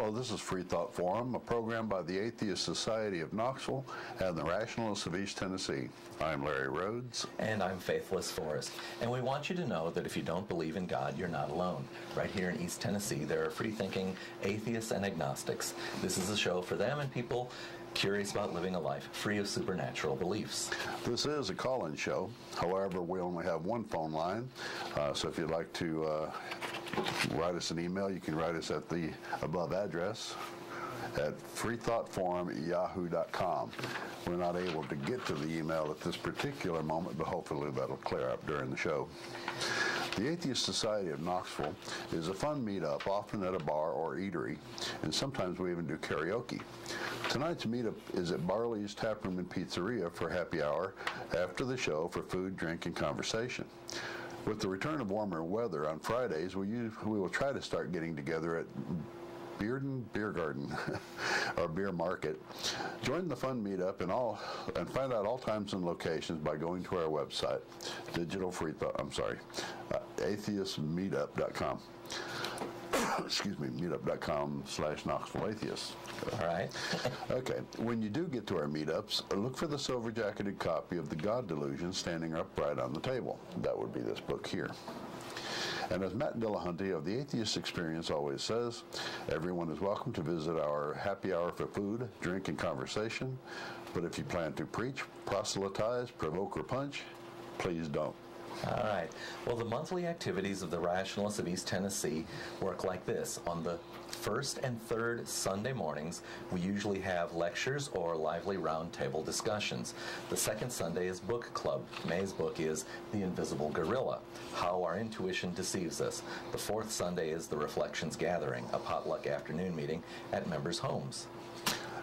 Hello, this is Freethought Forum, a program by the Atheist Society of Knoxville and the Rationalists of East Tennessee. I'm Larry Rhodes. And I'm Faithless Forrest. And we want you to know that if you don't believe in God, you're not alone. Right here in East Tennessee, there are free-thinking atheists and agnostics. This is a show for them and people curious about living a life free of supernatural beliefs. This is a call-in show. However, we only have one phone line, so if you'd like to write us an email, you can write us at the above address at freethoughtforum@yahoo.com. We're not able to get to the email at this particular moment, but hopefully that'll clear up during the show. The Atheist Society of Knoxville is a fun meetup, often at a bar or eatery, and sometimes we even do karaoke. Tonight's meetup is at Barley's Taproom and Pizzeria for happy hour after the show for food, drink, and conversation. With the return of warmer weather on Fridays, we will try to start getting together at Bearden Beer Garden or Beer Market. Join the fun meetup and find out all times and locations by going to our website, atheistmeetup.com. Excuse me, meetup.com/Knoxville Atheists. All right. Okay. When you do get to our meetups, look for the silver-jacketed copy of The God Delusion standing upright on the table. That would be this book here. And as Matt Dillahunty of the Atheist Experience always says, everyone is welcome to visit our happy hour for food, drink, and conversation. But if you plan to preach, proselytize, provoke, or punch, please don't. All right. Well, the monthly activities of the Rationalists of East Tennessee work like this. On the first and third Sunday mornings, we usually have lectures or lively roundtable discussions. The second Sunday is book club. May's book is The Invisible Gorilla, How Our Intuition Deceives Us. The fourth Sunday is the Reflections Gathering, a potluck afternoon meeting at members' homes.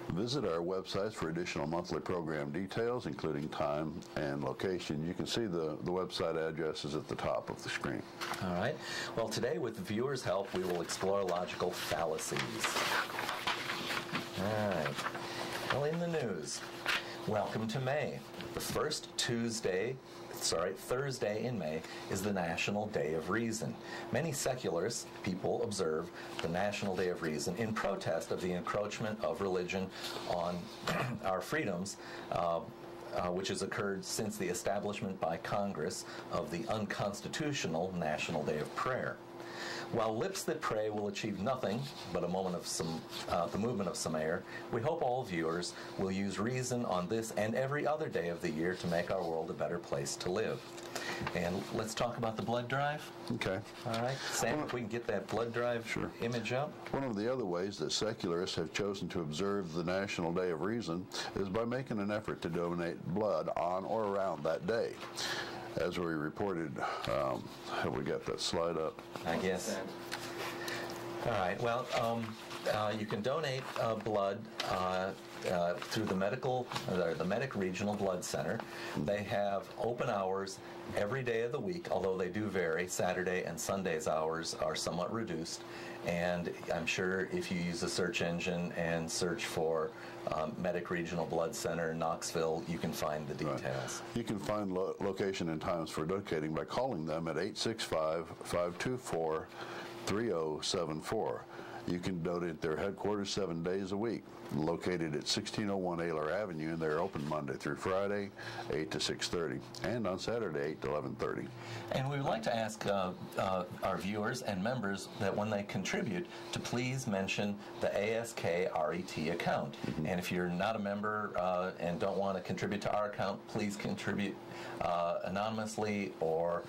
Visit our websites for additional monthly program details, including time and location. You can see the website addresses at the top of the screen. All right. Well, today, with the viewers' help, we will explore logical fallacies. All right. Well, in the news, welcome to May. The first Thursday in May is the National Day of Reason. Many secularists people observe the National Day of Reason in protest of the encroachment of religion on our freedoms, which has occurred since the establishment by Congress of the unconstitutional National Day of Prayer. While lips that pray will achieve nothing but the movement of some air, we hope all viewers will use reason on this and every other day of the year to make our world a better place to live. And let's talk about the blood drive. Okay. All right. Sam, if we can get that blood drive image up. One of the other ways that secularists have chosen to observe the National Day of Reason is by making an effort to donate blood on or around that day. As we reported, have we got that slide up? I guess. All right. Well, you can donate blood through the Medic Regional Blood Center. They have open hours every day of the week, although they do vary. Saturday and Sunday's hours are somewhat reduced. And I'm sure if you use a search engine and search for Medic Regional Blood Center, Knoxville, you can find the details. Right. You can find location and times for donating by calling them at 865-524-3074. You can donate at their headquarters 7 days a week, located at 1601 Ayler Avenue, and they're open Monday through Friday, 8 to 6:30, and on Saturday, 8 to 11:30. And we would like to ask our viewers and members that when they contribute to please mention the ASKRET account. Mm-hmm. And if you're not a member and don't want to contribute to our account, please contribute anonymously or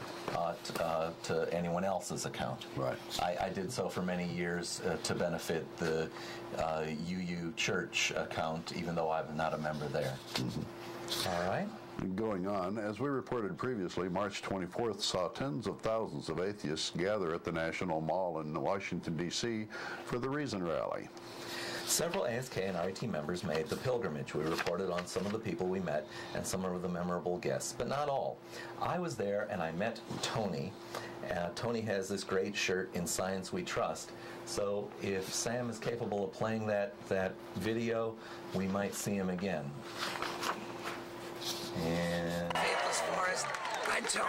to anyone else's account. Right. I did so for many years to benefit the UU Church account, even though I'm not a member there. Mm-hmm. All right. Going on, as we reported previously, March 24th saw tens of thousands of atheists gather at the National Mall in Washington, D.C. for the Reason Rally. Several ASK and RET members made the pilgrimage. We reported on some of the people we met and some of the memorable guests, but not all. I was there and I met Tony. Tony has this great shirt, "In Science We Trust." So if Sam is capable of playing that video, we might see him again. And Faithless Forrest, I'm Tony.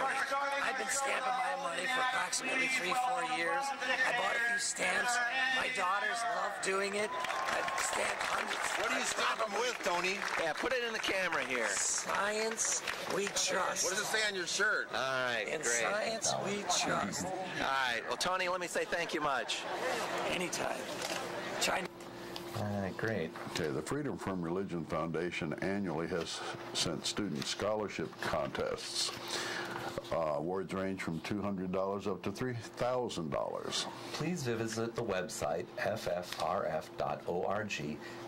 I've been stamping my money for approximately 3-4 years. I bought a few stamps. My daughters love doing it. I've stamped hundreds. What do you stamp them with, Tony? Yeah, put it in the camera here. Science we trust. What does it say on your shirt? All right, In great. science we trust. All right, well, Tony, let me say thank you much. Anytime. China. All right, great. Okay, the Freedom from Religion Foundation annually has sent student scholarship contests. Awards range from $200 up to $3,000. Please visit the website ffrf.org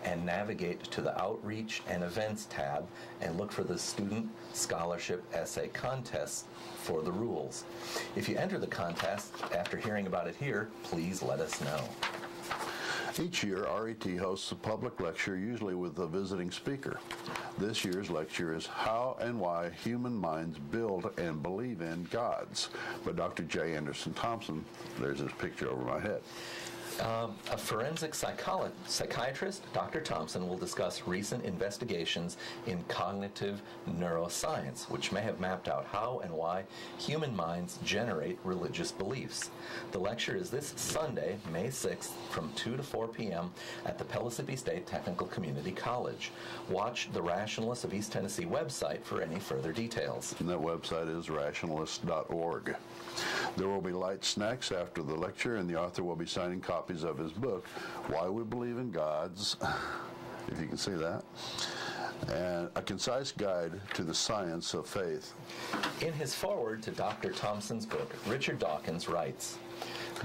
and navigate to the Outreach and Events tab and look for the Student Scholarship Essay Contest for the rules. If you enter the contest after hearing about it here, please let us know. Each year, RET hosts a public lecture, usually with a visiting speaker. This year's lecture is How and Why Human Minds Build and Believe in Gods by Dr. J. Anderson Thompson. There's his picture over my head. A forensic psychiatrist, Dr. Thompson, will discuss recent investigations in cognitive neuroscience, which may have mapped out how and why human minds generate religious beliefs. The lecture is this Sunday, May 6th, from 2 to 4 p.m. at the Pellissippi State Technical Community College. Watch the Rationalists of East Tennessee website for any further details. And that website is rationalist.org. There will be light snacks after the lecture, and the author will be signing copies of his book, Why We Believe in Gods, if you can see that, and a concise guide to the science of faith. In his foreword to Dr. Thompson's book, Richard Dawkins writes,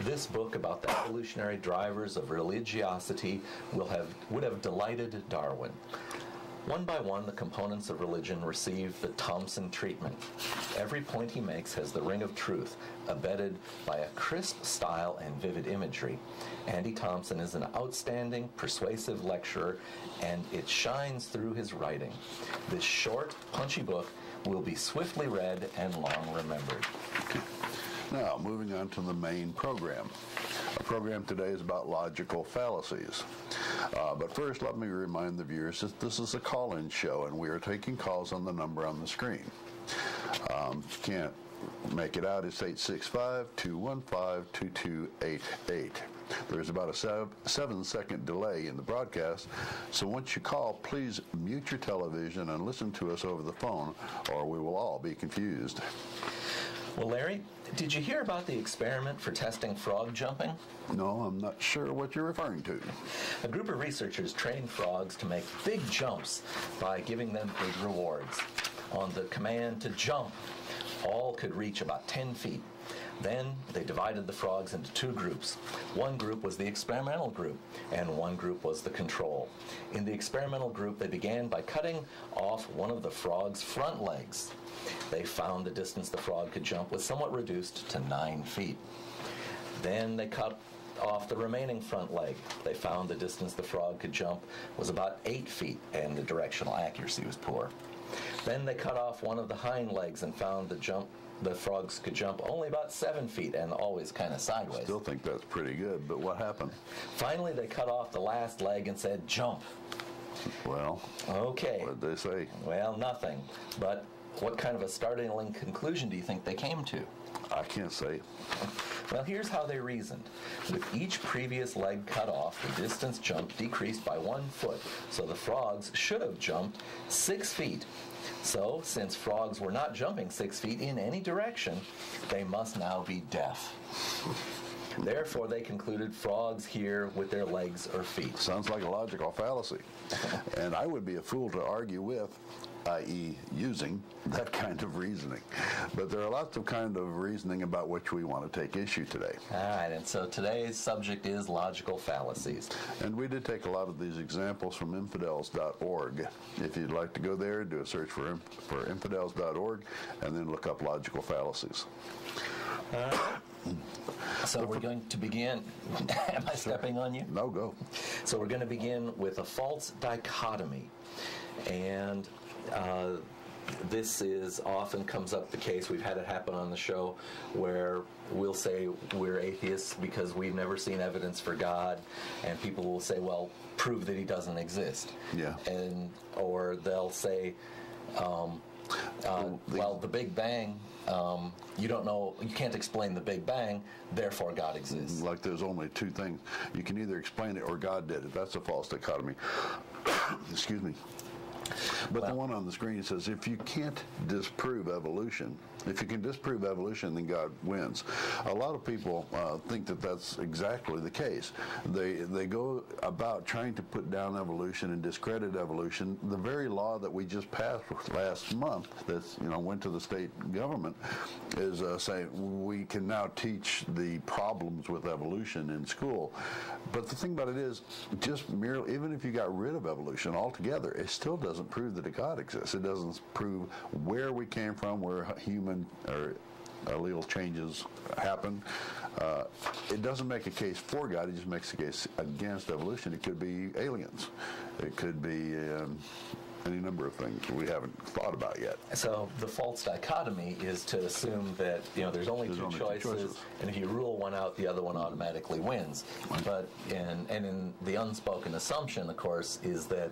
"This book about the evolutionary drivers of religiosity would have delighted Darwin. One by one, the components of religion receive the Thompson treatment. Every point he makes has the ring of truth, abetted by a crisp style and vivid imagery. Andy Thompson is an outstanding, persuasive lecturer, and it shines through his writing. This short, punchy book will be swiftly read and long remembered." Now, moving on to the main program. Our program today is about logical fallacies. But first, let me remind the viewers that this is a call-in show, and we are taking calls on the number on the screen. If you can't make it out, it's 865-215-2288. There's about a 7-second delay in the broadcast, so once you call, please mute your television and listen to us over the phone, or we will all be confused. Well, Larry, did you hear about the experiment for testing frog jumping? No, I'm not sure what you're referring to. A group of researchers trained frogs to make big jumps by giving them big rewards. On the command to jump, all could reach about 10 feet. Then they divided the frogs into two groups. One group was the experimental group, and one group was the control. In the experimental group, they began by cutting off one of the frog's front legs. They found the distance the frog could jump was somewhat reduced to 9 feet. Then they cut off the remaining front leg. They found the distance the frog could jump was about 8 feet, and the directional accuracy was poor. Then they cut off one of the hind legs and found the frogs could jump only about 7 feet and always kind of sideways. Still think that's pretty good, but what happened? Finally, they cut off the last leg and said, "Jump." Well, Okay. what did they say? Well, nothing. But what kind of a startling conclusion do you think they came to? I can't say. Well, here's how they reasoned. With each previous leg cut off, the distance jumped decreased by 1 foot, so the frogs should have jumped 6 feet. So, since frogs were not jumping 6 feet in any direction, they must now be deaf. Therefore, they concluded frogs hear with their legs or feet. Sounds like a logical fallacy. And I would be a fool to argue with, i.e. using, that kind of reasoning. But there are lots of kind of reasoning about which we want to take issue today. All right, and so today's subject is logical fallacies. And we did take a lot of these examples from infidels.org. If you'd like to go there, do a search for infidels.org and then look up logical fallacies. So we're going to begin. Am I stepping on you? No, go. So we're going to begin with a false dichotomy. And this is often comes up the case, we've had it happen on the show, where we'll say we're atheists because we've never seen evidence for God, and people will say, well, prove that he doesn't exist. Yeah. Or they'll say, Well, the Big Bang, you don't know, you can't explain the Big Bang, therefore God exists. Like there's only two things. You can either explain it or God did it. That's a false dichotomy. Excuse me. But the one on the screen says, if you can't disprove evolution, if you can disprove evolution, then God wins. A lot of people think that that's exactly the case. They go about trying to put down evolution and discredit evolution. The very law that we just passed last month, that went to the state government, is saying we can now teach the problems with evolution in school. But the thing about it is, just merely, even if you got rid of evolution altogether, it still doesn't prove that a God exists. It doesn't prove where we came from, where human or allele changes happen. It doesn't make a case for God. It just makes a case against evolution. It could be aliens. It could be any number of things we haven't thought about yet. So the false dichotomy is to assume that there's only two choices, and if you rule one out, the other one automatically wins. But in the unspoken assumption, of course, is that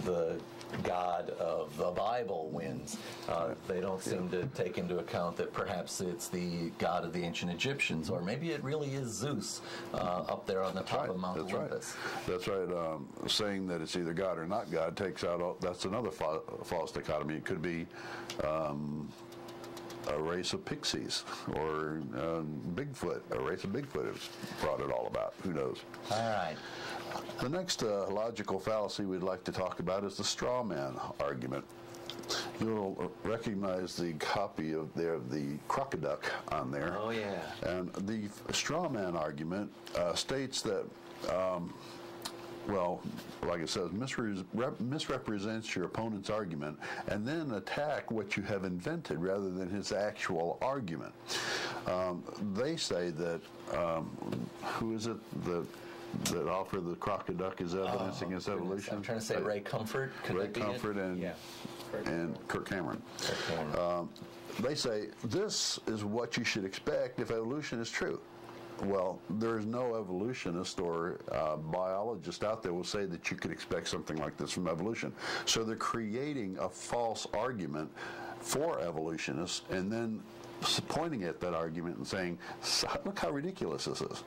the God of the Bible wins. They don't seem to take into account that perhaps it's the God of the ancient Egyptians, or maybe it really is Zeus up there on the top of Mount Olympus. That's right. Saying that it's either God or not God takes out that's another false dichotomy. It could be a race of pixies, or Bigfoot. A race of Bigfoot has brought it all about. Who knows? All right. The next logical fallacy we'd like to talk about is the straw man argument. You'll recognize the copy of the crocoduck on there. Oh, yeah. And the straw man argument states that like it says, misrepresents your opponent's argument and then attack what you have invented rather than his actual argument. They say that, who is it that offered the crocoduck as evidence against evolution? I'm trying to say Ray Comfort. Ray Comfort and Kirk Cameron. They say this is what you should expect if evolution is true. Well, there's no evolutionist or biologist out there will say that you could expect something like this from evolution. So they're creating a false argument for evolutionists and then pointing at that argument and saying, look how ridiculous this is.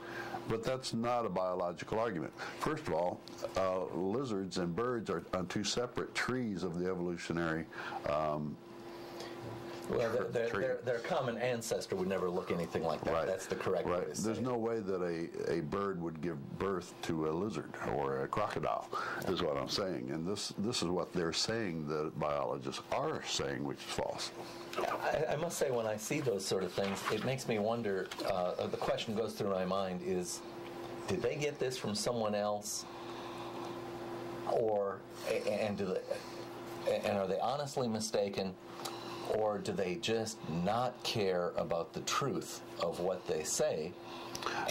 But that's not a biological argument. First of all, lizards and birds are on two separate trees of the evolutionary Well, their common ancestor would never look anything like that. Right. That's the correct way to say There's no way that a bird would give birth to a lizard or a crocodile, is what I'm saying. And this is what they're saying that biologists are saying, which is false. I must say, when I see those sort of things, it makes me wonder, the question goes through my mind is, did they get this from someone else? And are they honestly mistaken? Or do they just not care about the truth of what they say,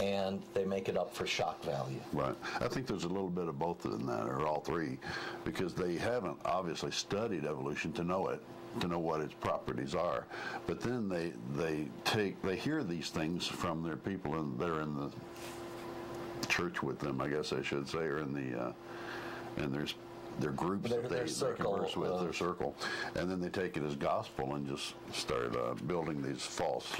and they make it up for shock value? Right. I think there's a little bit of both in that, or all three, because they haven't obviously studied evolution to know it, to know what its properties are. But then they hear these things from their people that are in the church with them, I guess I should say, or in their groups that they converse with, their circle, and then they take it as gospel and just start building these false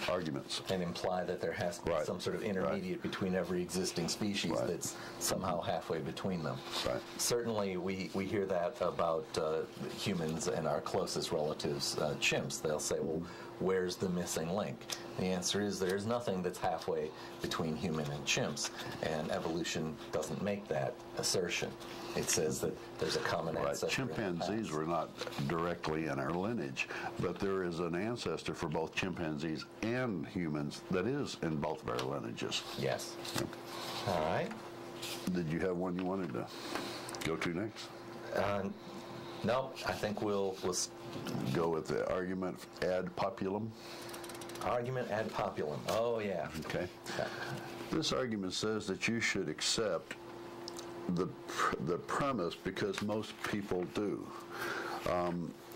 arguments. And imply that there has to be some sort of intermediate between every existing species that's somehow halfway between them. Right. Certainly we hear that about humans and our closest relatives, chimps. They'll say, well, where's the missing link? The answer is there's nothing that's halfway between human and chimps, and evolution doesn't make that assertion. It says that there's a common ancestor. Chimpanzees were not directly in our lineage, but there is an ancestor for both chimpanzees and humans that is in both of our lineages. Yes. Yeah. All right. Did you have one you wanted to go to next? No, I think we'll go with the argument ad populum. Argument ad populum. Oh, yeah. Okay. This argument says that you should accept the premise because most people do.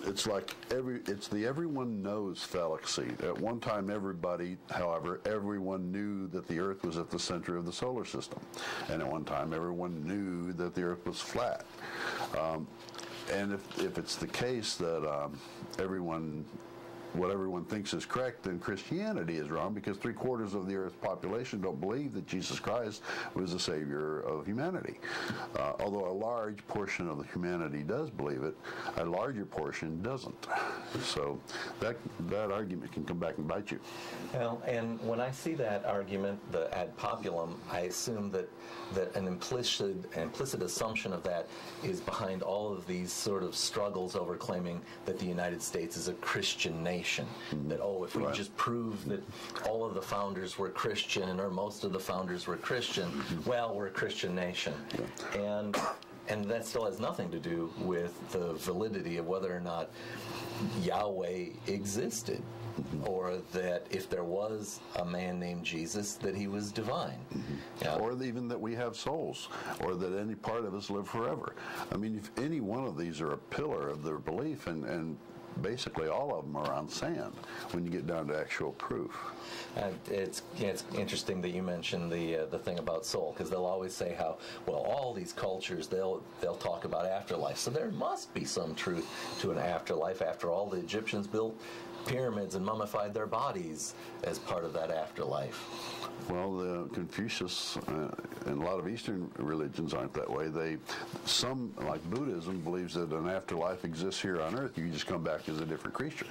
It's like it's the everyone knows fallacy. At one time, everyone knew that the Earth was at the center of the solar system, and at one time, everyone knew that the Earth was flat. And if it's the case that what everyone thinks is correct, then Christianity is wrong, because 3/4 of the Earth's population don't believe that Jesus Christ was the Savior of humanity. Although a large portion of the humanity does believe it, a larger portion doesn't. So that argument can come back and bite you. Well, and when I see that argument, the ad populum, I assume that an implicit assumption of that is behind all of these sort of struggles over claiming that the United States is a Christian nation. That, if we just prove that all of the founders were Christian, or most of the founders were Christian, well, we're a Christian nation. And that still has nothing to do with the validity of whether or not Yahweh existed, or that if there was a man named Jesus, that he was divine. Or even that we have souls, or that any part of us live forever. I mean, if any one of these are a pillar of their belief, and basically all of them are on sand when you get down to actual proof. It's interesting that you mentioned the thing about soul, because they'll always say how, well, all these cultures, they'll talk about afterlife, so there must be some truth to an afterlife. After all, the Egyptians built pyramids and mummified their bodies as part of that afterlife. Well, Confucius and a lot of Eastern religions aren't that way. Some, like Buddhism, believes that an afterlife exists here on Earth. You just come back as a different creature.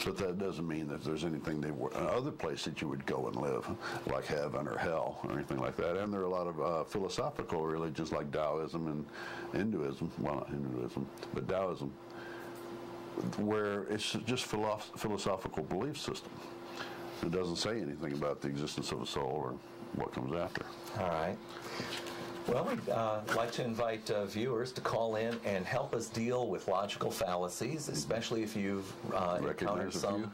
But that doesn't mean that there's anything other place that you would go and live, like heaven or hell or anything like that. And there are a lot of philosophical religions like Taoism and Hinduism. Well, not Hinduism, but Taoism, where it's just philosophical belief system. It doesn't say anything about the existence of a soul or what comes after. All right. Well, we'd like to invite viewers to call in and help us deal with logical fallacies, especially if you've encountered some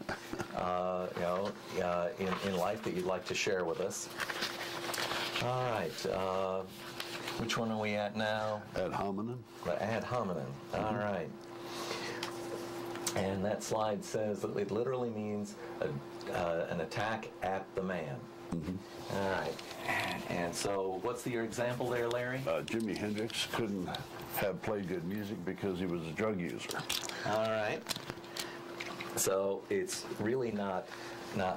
in life that you'd like to share with us. All right. Which one are we at now? Ad hominem. Ad hominem. All right. And that slide says that it literally means an attack at the man. All right. And so what's your example there, Larry? Jimi Hendrix couldn't have played good music because he was a drug user. All right. So it's really not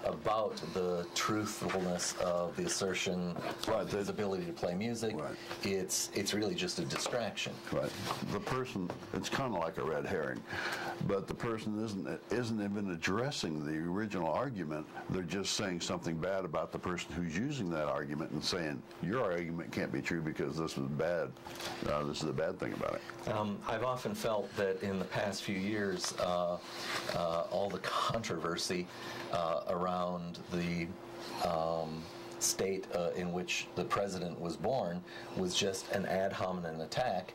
about the truthfulness of the assertion, right, his ability to play music. Right. It's really just a distraction. Right. The person, it's kind of like a red herring, but the person isn't even addressing the original argument. They're just saying something bad about the person who's using that argument and saying, your argument can't be true because this was bad. This is a bad thing about it. I've often felt that in the past few years, all the controversy around the state in which the president was born was just an ad hominem attack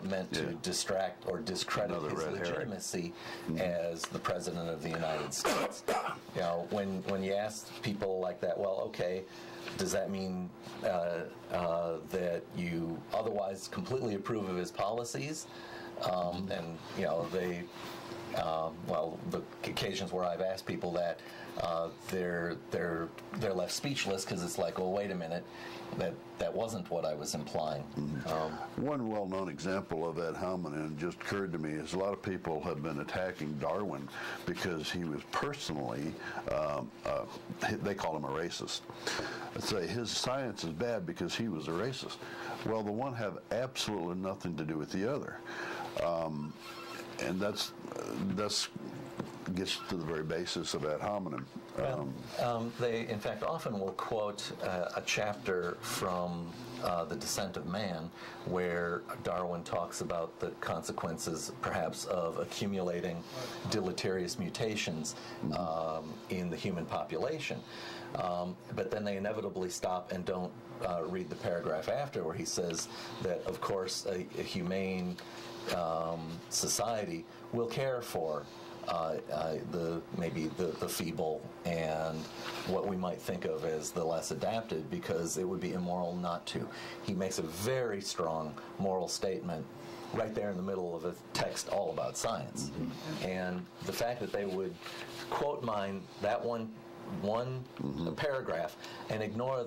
meant to distract or discredit his legitimacy as the president of the United States. When you ask people like that, well, okay, does that mean that you otherwise completely approve of his policies? And they. Well, the occasions where I've asked people that, they're left speechless because it's like, well, wait a minute, that wasn't what I was implying. One well-known example of ad hominem just occurred to me is a lot of people have been attacking Darwin because he was personally, they call him a racist. Let's say his science is bad because he was a racist. Well, the one have absolutely nothing to do with the other. And that's gets to the very basis of ad hominem. They, in fact, often will quote a chapter from The Descent of Man, where Darwin talks about the consequences, perhaps, of accumulating deleterious mutations in the human population. But then they inevitably stop and don't read the paragraph after, where he says that, of course, a humane society will care for maybe the feeble and what we might think of as the less adapted, because it would be immoral not to. He makes a very strong moral statement right there in the middle of a text all about science. And the fact that they would quote mine that one one paragraph and ignore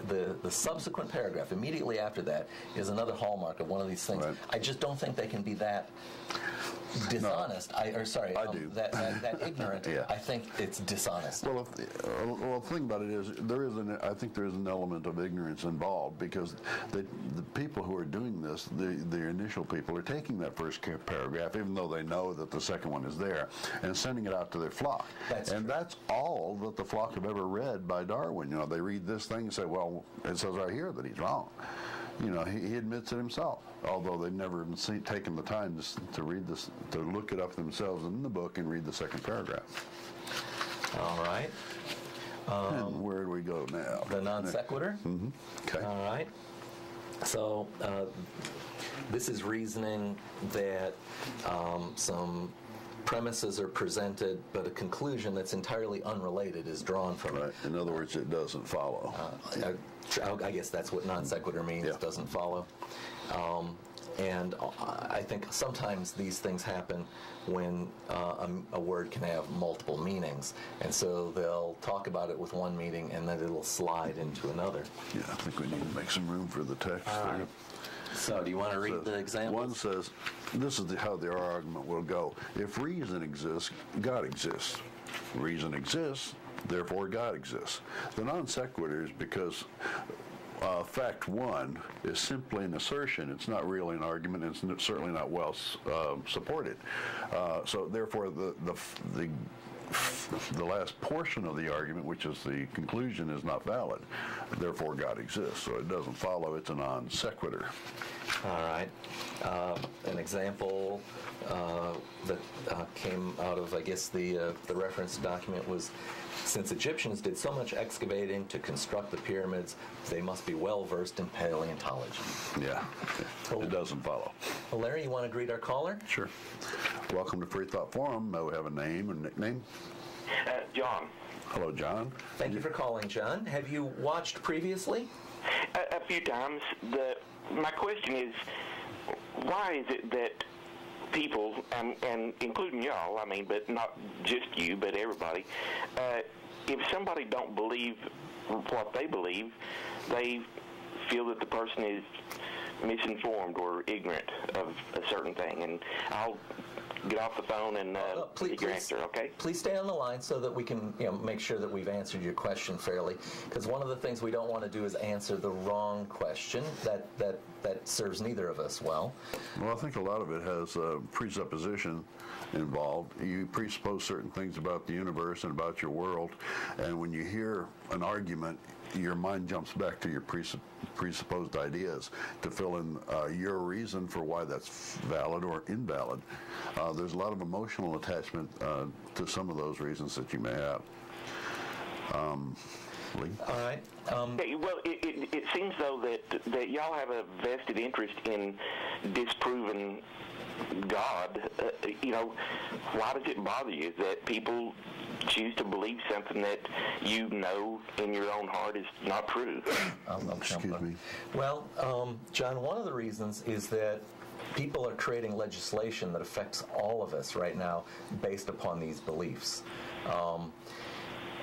the subsequent paragraph immediately after that is another hallmark of one of these things. Right. I just don't think they can be that dishonest. I do. That ignorant. Yeah. I think it's dishonest. Well, the thing about it is, I think there is an element of ignorance involved, because the people who are doing this, the initial people, are taking that first paragraph, even though they know that the second one is there, and sending it out to their flock. That's all that the flock have ever read by Darwin. They read this thing and say, well, it says right here that he's wrong. He admits it himself, although they've never even taken the time to read this, to look it up themselves in the book and read the second paragraph. All right. And where do we go now? The non sequitur. Mm-hmm. Okay. All right. So this is reasoning that some premises are presented, but a conclusion that's entirely unrelated is drawn from it. Right. In other words, it doesn't follow. I guess that's what non sequitur means. Yeah. Doesn't follow. And I think sometimes these things happen when a word can have multiple meanings, and so they'll talk about it with one meaning, and then it'll slide into another. Yeah, I think we need to make some room for the text there. So, do you want to read the example? One says, this is how the argument will go. If reason exists, God exists. Reason exists, therefore God exists. The non sequitur is because fact one is simply an assertion. It's not really an argument. It's certainly not well supported. So therefore, the last portion of the argument, which is the conclusion, is not valid. Therefore, God exists. So it doesn't follow. It's a non sequitur. All right. An example that came out of, I guess, the reference document was, since Egyptians did so much excavating to construct the pyramids, they must be well versed in paleontology. Yeah, it doesn't follow. Well, Larry, you want to greet our caller? Sure. Welcome to Freethought Forum. May we have a name and nickname? John. Hello, John. Thank you for calling, John. Have you watched previously? A few times. My question is, why is it that people, and including y'all, I mean, but not just you, but everybody, if somebody don't believe what they believe, they feel that the person is misinformed or ignorant of a certain thing. And I'll get off the phone and get your answer, okay? Please stay on the line so that we can make sure that we've answered your question fairly. Because one of the things we don't want to do is answer the wrong question. That serves neither of us well. Well, I think a lot of it has presupposition involved. You presuppose certain things about the universe and about your world, and when you hear an argument, your mind jumps back to your presupposed ideas to fill in your reason for why that's valid or invalid. There's a lot of emotional attachment to some of those reasons that you may have. Lee? All right. Well, it seems, though, that y'all have a vested interest in disproving God. Why does it bother you that people choose to believe something that you know in your own heart is not true? Excuse me. Well, John, one of the reasons is that people are creating legislation that affects all of us right now based upon these beliefs.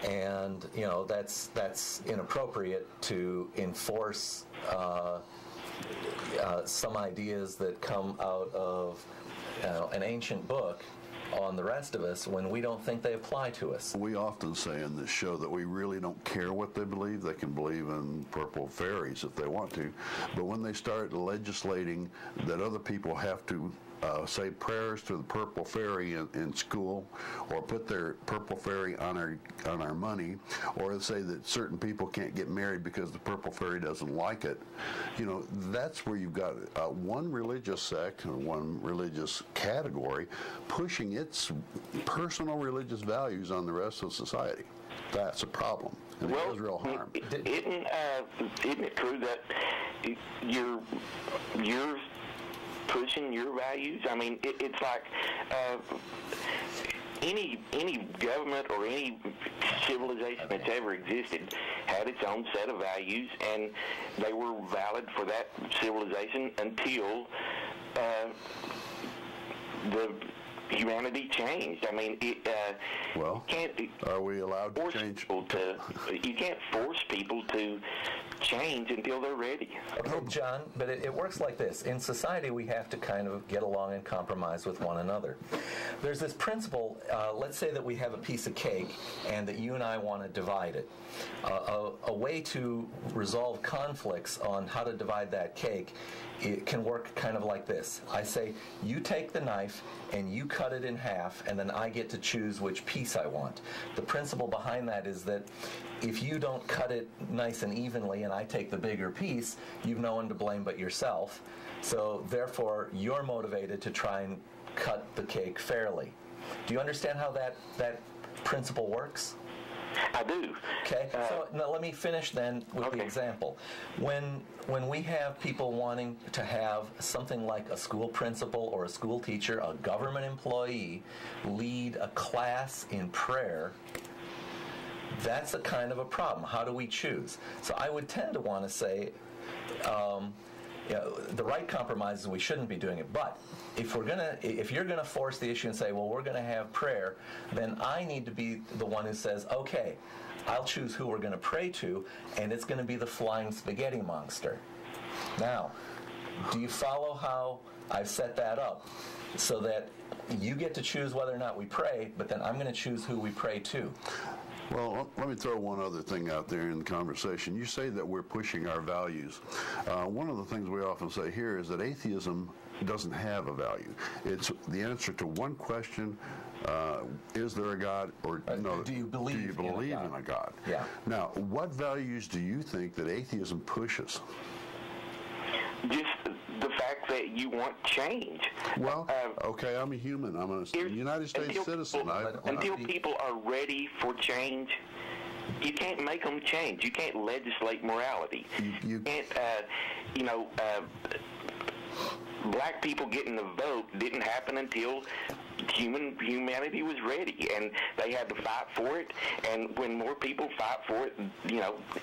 And that's inappropriate to enforce some ideas that come out of an ancient book on the rest of us when we don't think they apply to us. We often say in this show that we really don't care what they believe. They can believe in purple fairies if they want to, but when they start legislating that other people have to say prayers to the purple fairy in school, or put their purple fairy on our money, or say that certain people can't get married because the purple fairy doesn't like it, that's where you've got one religious sect or one religious category pushing its personal religious values on the rest of society. That's a problem, and it does real harm. Isn't it true that you're pushing your values? I mean, it's like any government or any civilization that's ever existed had its own set of values, and they were valid for that civilization until the humanity changed. I mean, well, are we allowed to change? You can't force people to change until they're ready. Okay, John, but it works like this. In society, we have to kind of get along and compromise with one another. There's this principle, let's say that we have a piece of cake and that you and I want to divide it. A way to resolve conflicts on how to divide that cake, it can work kind of like this. I say, you take the knife and you cut it in half, and then I get to choose which piece I want. The principle behind that is that if you don't cut it nice and evenly and I take the bigger piece, you've no one to blame but yourself. So therefore, you're motivated to try and cut the cake fairly. Do you understand how that principle works? I do. Okay, so now let me finish then with the example. When we have people wanting to have something like a school principal or a school teacher, a government employee, lead a class in prayer, that's a kind of a problem. How do we choose? So I would tend to want to say, the right compromise is we shouldn't be doing it. But if you're gonna force the issue and say, well, we're gonna have prayer, then I need to be the one who says, okay, I'll choose who we're gonna pray to, and it's gonna be the flying spaghetti monster. Now, do you follow how I've set that up? So that you get to choose whether or not we pray, but then I'm going to choose who we pray to. Well, let me throw one other thing out there in the conversation. You say that we're pushing our values. One of the things we often say here is that atheism doesn't have a value. It's the answer to one question, is there a God, or no, do you believe in a God? Yeah. Now, what values do you think that atheism pushes? Just the fact that you want change. Well, okay, I'm a human. I'm a United States citizen. Until people are ready for change, you can't make them change. You can't legislate morality. You can't, black people getting the vote didn't happen until humanity was ready, and they had to fight for it, and when more people fight for it,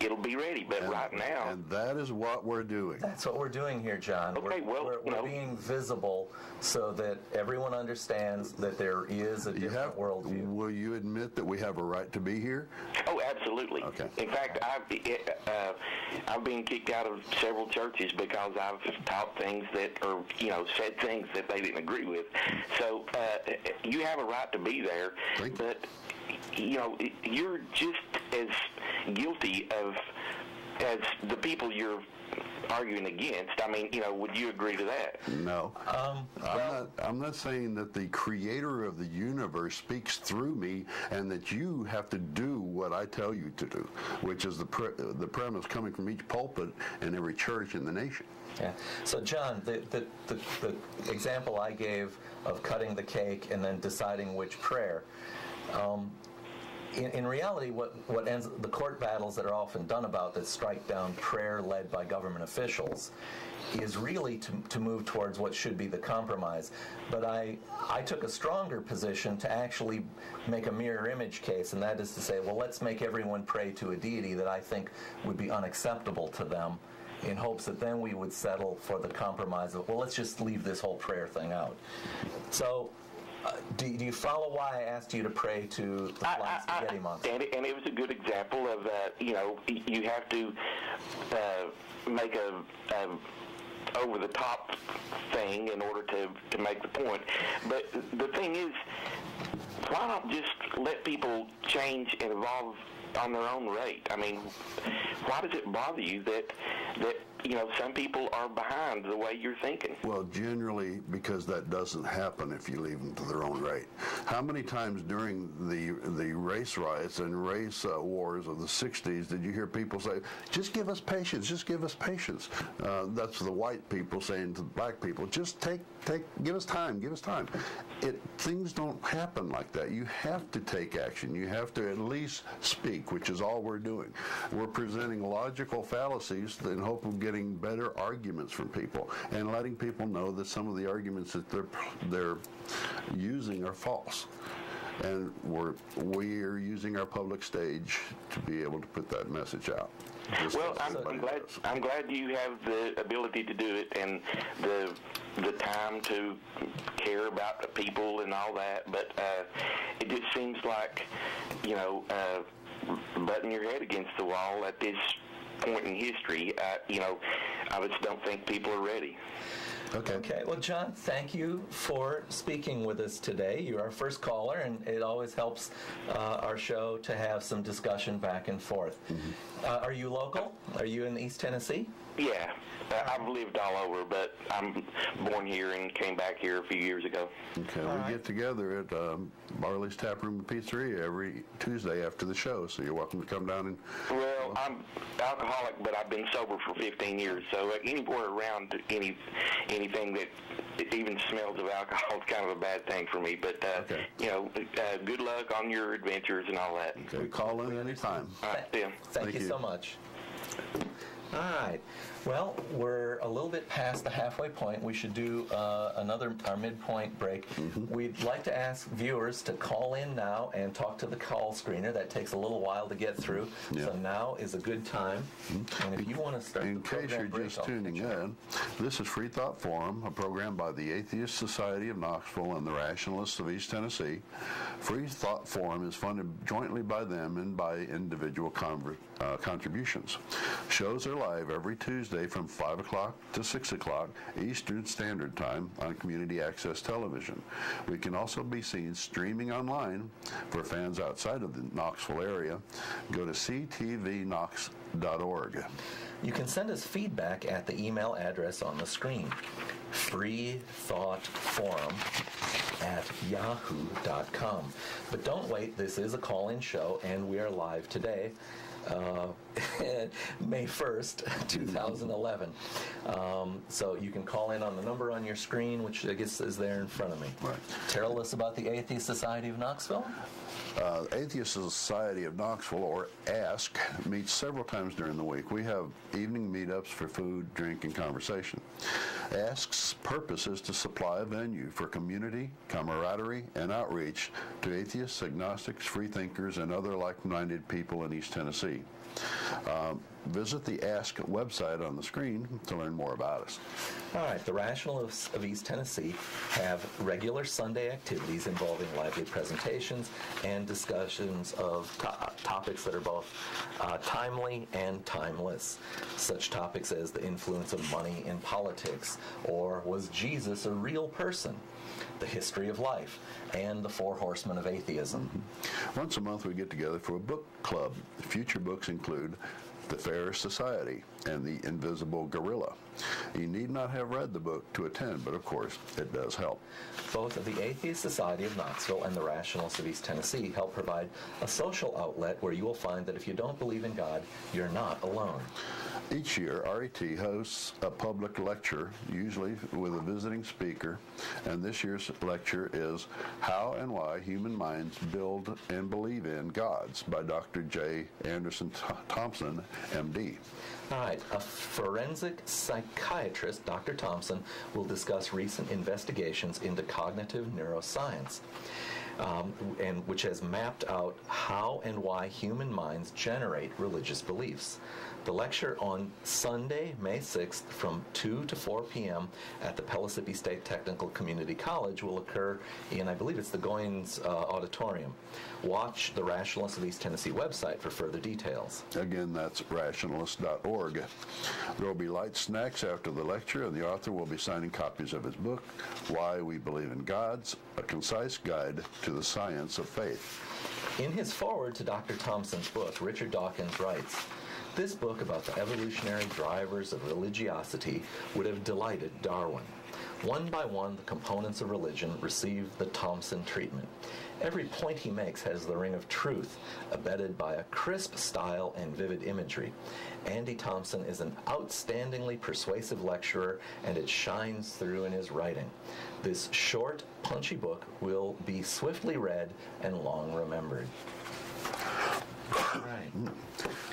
it'll be ready. But right now... And that is what we're doing. That's what we're doing here, John. Okay, we're being visible so that everyone understands that there is a different worldview. Will you admit that we have a right to be here? Oh, absolutely. Okay. In fact, I've been kicked out of several churches because I've taught things that, or said things that they didn't agree with. So you have a right to be there, but you're just as guilty as the people you're arguing against. I mean, would you agree to that? No. I'm not saying that the creator of the universe speaks through me and that you have to do what I tell you to do, which is the premise coming from each pulpit in every church in the nation. Yeah. So, John, the example I gave of cutting the cake and then deciding which prayer, in reality, what ends the court battles that are often done about that strike down prayer led by government officials is really to move towards what should be the compromise. But I took a stronger position to actually make a mirror image case, and that is to say, well, let's make everyone pray to a deity that I think would be unacceptable to them, in hopes that then we would settle for the compromise of, well, let's just leave this whole prayer thing out. So, do you follow why I asked you to pray to the flying spaghetti monster? And it was a good example of, you have to make a over-the-top thing in order to make the point. But the thing is, why not just let people change and evolve on their own rate? I mean, why does it bother you that some people are behind the way you're thinking? Well, generally because that doesn't happen if you leave them to their own rate. How many times during the race riots and race wars of the 60s did you hear people say, just give us patience, just give us patience? That's the white people saying to the black people, just give us time, give us time. Things don't happen like that. You have to take action. You have to at least speak, which is all we're doing. We're presenting logical fallacies in hope of getting better arguments from people and letting people know that some of the arguments that they're using are false. And we are using our public stage to be able to put that message out. Well, I'm glad you have the ability to do it, and the time to care about the people and all that, but it just seems like, butting your head against the wall at this point in history. I just don't think people are ready. Okay. Well, John, thank you for speaking with us today. You're our first caller, and it always helps our show to have some discussion back and forth. Are you local? Are you in East Tennessee? Yeah. I've lived all over, but I'm born here and came back here a few years ago. Okay, we get together at Barley's Tap Room and Pizzeria every Tuesday after the show, so you're welcome to come down and... Well, I'm alcoholic, but I've been sober for 15 years, so anywhere around anything that even smells of alcohol is kind of a bad thing for me. But, good luck on your adventures and all that. Okay, call in anytime. All right, yeah. Thank you so much. All right. Well, we're a little bit past the halfway point. We should do our midpoint break. We'd like to ask viewers to call in now and talk to the call screener. That takes a little while to get through. Yeah. So now is a good time. And if you want to start in case you're just tuning in, this is Freethought Forum, a program by the Atheist Society of Knoxville and the Rationalists of East Tennessee. Freethought Forum is funded jointly by them and by individual contributions. Shows are live every Tuesday from 5 o'clock to 6 o'clock Eastern Standard Time on Community Access Television. We can also be seen streaming online for fans outside of the Knoxville area. Go to ctvknox.org. You can send us feedback at the email address on the screen, freethoughtforum@yahoo.com. But don't wait, this is a call-in show, and we are live today, May 1st, 2011. So you can call in on the number on your screen, which I guess is there in front of me. Right. Tell us about the Atheist Society of Knoxville. Atheist Society of Knoxville, or ASK, meets several times during the week. We have evening meetups for food, drink, and conversation. ASK's purpose is to supply a venue for community, camaraderie, and outreach to atheists, agnostics, freethinkers, and other like-minded people in East Tennessee. Visit the Ask website on the screen to learn more about us. All right, the Rationalists of East Tennessee have regular Sunday activities involving lively presentations and discussions of topics that are both timely and timeless. Such topics as the influence of money in politics, or was Jesus a real person? The history of life, and the four horsemen of atheism. Once a month we get together for a book club. Future books include The Fair Society and The Invisible Gorilla. You need not have read the book to attend, but of course it does help. Both of the Atheist Society of Knoxville and the Rationalists of East Tennessee help provide a social outlet where you will find that if you don't believe in God, you're not alone. Each year, RET hosts a public lecture, usually with a visiting speaker, and this year's lecture is How and Why Human Minds Build and Believe in Gods by Dr. J. Anderson Thompson, MD. All right, a forensic psychiatrist, Dr. Thompson, will discuss recent investigations into cognitive neuroscience, and which has mapped out how and why human minds generate religious beliefs. The lecture on Sunday, May 6th from 2 to 4 p.m. at the Pellissippi State Technical Community College will occur in, I believe it's the Goins Auditorium. Watch the Rationalists of East Tennessee website for further details. Again, that's rationalist.org. There will be light snacks after the lecture, and the author will be signing copies of his book, Why We Believe in Gods, a concise guide to the science of faith. In his foreword to Dr. Thompson's book, Richard Dawkins writes, "This book about the evolutionary drivers of religiosity would have delighted Darwin. One by one, the components of religion receive the Thompson treatment. Every point he makes has the ring of truth, abetted by a crisp style and vivid imagery. Andy Thompson is an outstandingly persuasive lecturer, and it shines through in his writing. This short, punchy book will be swiftly read and long remembered." Right.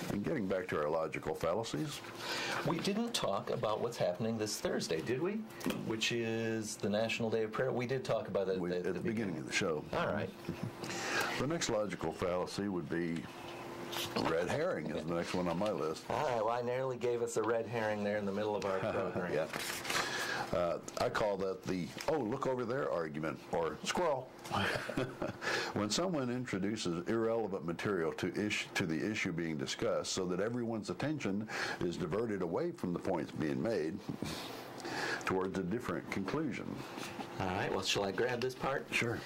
And getting back to our logical fallacies. We didn't talk about what's happening this Thursday, did we? Which is the National Day of Prayer. We did talk about it at the beginning of the show. All right. The next logical fallacy would be red herring is the next one on my list. All right, well, I nearly gave us a red herring there in the middle of our program. Yeah. I call that the, oh, look over there argument, or squirrel. When someone introduces irrelevant material to the issue being discussed so that everyone's attention is diverted away from the points being made towards a different conclusion. All right, well, shall I grab this part? Sure.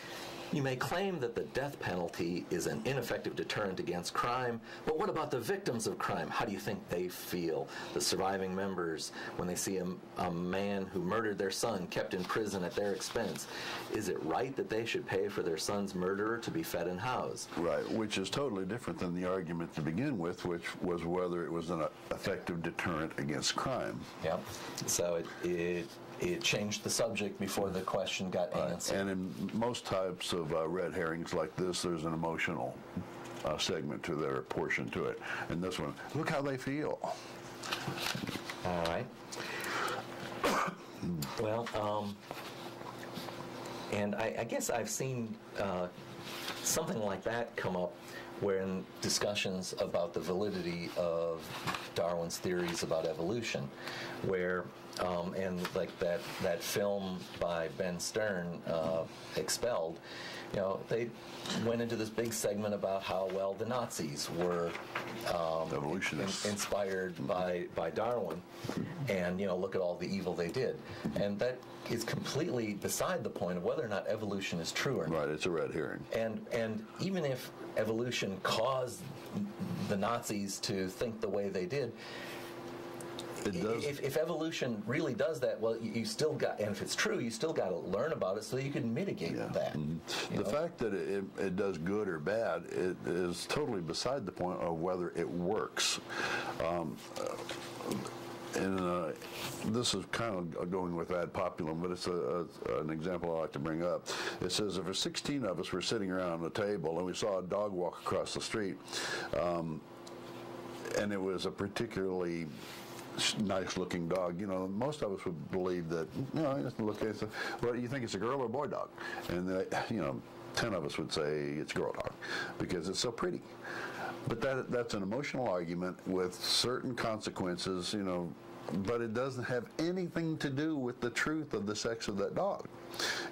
You may claim that the death penalty is an ineffective deterrent against crime, but what about the victims of crime? How do you think they feel? The surviving members, when they see a man who murdered their son kept in prison at their expense, is it right that they should pay for their son's murderer to be fed and housed? Right, which is totally different than the argument to begin with, which was whether it was an effective deterrent against crime. Yep. So it changed the subject before the question got answered. And in most types of red herrings like this, there's an emotional segment to their portion to it. And this one, look how they feel. All right. Well, and I guess I've seen something like that come up where in discussions about the validity of Darwin's theories about evolution, where and like that film by Ben Stern, Expelled, you know, they went into this big segment about how well the Nazis were evolutionists inspired by Darwin, and you know, look at all the evil they did, and that is completely beside the point of whether or not evolution is true or not. Right, it's a red herring. And even if evolution caused the Nazis to think the way they did, it does. If evolution really does that, well, you still got, and if it's true, you still got to learn about it so you can mitigate that. Mm-hmm. The fact that it does good or bad, it is totally beside the point of whether it works. And this is kind of going with ad populum, but it's an example I like to bring up. It says if 16 of us were sitting around a table and we saw a dog walk across the street, and it was a particularly nice-looking dog, you know, most of us would believe that, you know, just look at it, well, you think it's a girl or a boy dog? And, you know, 10 of us would say it's a girl dog because it's so pretty. But that's an emotional argument with certain consequences, you know, but it doesn't have anything to do with the truth of the sex of that dog.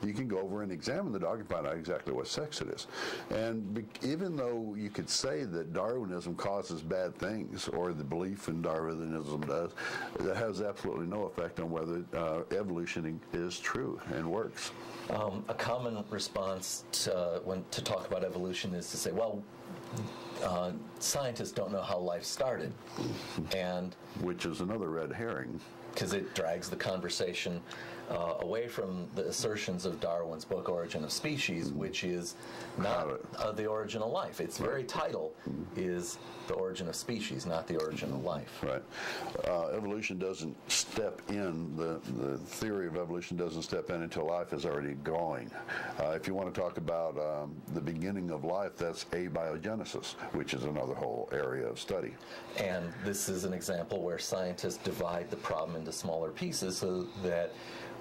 You can go over and examine the dog and find out exactly what sex it is. And even though you could say that Darwinism causes bad things, or the belief in Darwinism does, that has absolutely no effect on whether evolution is true and works. A common response to talk about evolution is to say, well, scientists don't know how life started, and which is another red herring, because it drags the conversation away from the assertions of Darwin's book Origin of Species, which is not the origin of life. Its very title is The Origin of Species, not the origin of life. Right. Evolution doesn't step in, the theory of evolution doesn't step in until life is already going. If you want to talk about the beginning of life, that's abiogenesis, which is another whole area of study. And this is an example where scientists divide the problem into smaller pieces so that